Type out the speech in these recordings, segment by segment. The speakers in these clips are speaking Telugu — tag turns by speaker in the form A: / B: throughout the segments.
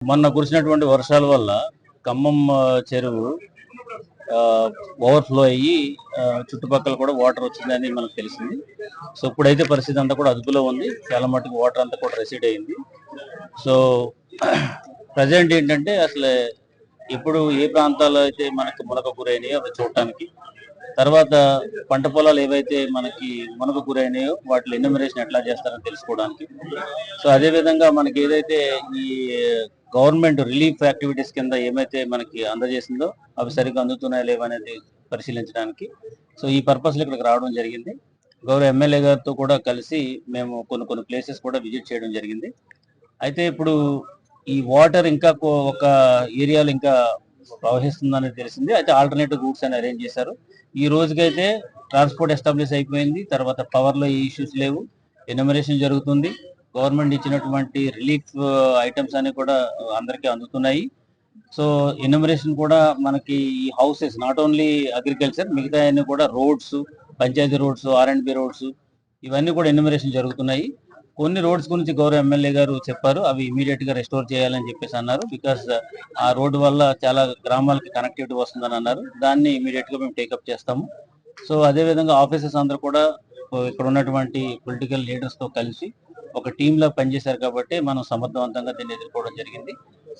A: మొన్న కురిసినటువంటి వర్షాల వల్ల ఖమ్మం చెరువు ఓవర్ఫ్లో అయ్యి చుట్టుపక్కల కూడా వాటర్ వచ్చిందని మనకు తెలిసింది. సో ఇప్పుడైతే పరిస్థితి అంతా కూడా అదుపులో ఉంది. చాలా మటుకు వాటర్ అంతా కూడా రెసిడ్ అయింది. సో ప్రజెంట్ ఏంటంటే అసలు ఇప్పుడు ఏ ప్రాంతాల్లో అయితే మనకి మునక గురైనాయో అవి చూడటానికి, తర్వాత పంట పొలాలు ఏవైతే మనకి మునక గురైనాయో వాటి ఎన్యూమరేషన్ ఎట్లా చేస్తారని తెలుసుకోవడానికి, సో అదే విధంగా మనకి ఏదైతే ఈ గవర్నమెంట్ రిలీఫ్ యాక్టివిటీస్ కింద ఏమైతే మనకి అందజేసిందో అవి సరిగ్గా అందుతున్నాయా లేవనేది పరిశీలించడానికి, సో ఈ పర్పస్లో ఇక్కడికి రావడం జరిగింది. గౌరవ ఎమ్మెల్యే గారితో కూడా కలిసి మేము కొన్ని ప్లేసెస్ కూడా విజిట్ చేయడం జరిగింది. అయితే ఇప్పుడు ఈ వాటర్ ఇంకా ఒక ఏరియాలో ఇంకా ప్రవహిస్తుందని తెలిసింది. అయితే ఆల్టర్నేటివ్ రూట్స్ అని అరేంజ్ చేశారు. ఈ రోజుకైతే ట్రాన్స్పోర్ట్ ఎస్టాబ్లిష్ అయిపోయింది. తర్వాత పవర్లో ఈ ఇష్యూస్ లేవు. ఎన్యూమరేషన్ జరుగుతుంది. గవర్నమెంట్ ఇచ్చినటువంటి రిలీఫ్ ఐటమ్స్ అన్ని కూడా అందరికీ అందుతున్నాయి. సో ఎన్యూమరేషన్ కూడా మనకి ఈ హౌసెస్ నాట్ ఓన్లీ అగ్రికల్చర్, మిగతా అన్ని కూడా roads, panchayat roads, R&B roads, ఇవన్నీ కూడా ఎన్యూమరేషన్ జరుగుతున్నాయి. కొన్ని రోడ్స్ గురించి గౌరవ ఎమ్మెల్యే గారు చెప్పారు. అవి ఇమీడియట్ గా రెస్టోర్ చేయాలని చెప్పేసి అన్నారు. బికాస్ ఆ రోడ్డు వల్ల చాలా గ్రామాలకి కనెక్టివిటీ వస్తుందని అన్నారు. దాన్ని ఇమీడియట్ గా మేము టేకప్ చేస్తాము. సో అదే విధంగా ఆఫీసర్స్ అందరూ కూడా ఇక్కడ ఉన్నటువంటి పొలిటికల్ లీడర్స్ తో కలిసి ఒక టీమ్ లా పనిచేశారు కాబట్టి మనం సమర్థవంతంగా దీన్ని ఎదుర్కోవడం జరిగింది.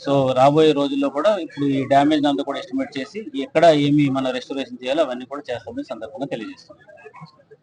A: సో రాబోయే రోజుల్లో కూడా ఇప్పుడు ఈ డ్యామేజ్ అంతా కూడా ఎస్టిమేట్ చేసి ఎక్కడ ఏమి మన రెస్టోరేషన్ చేయాలో అవన్నీ కూడా చేస్తామని సందర్భంగా తెలియజేస్తాం.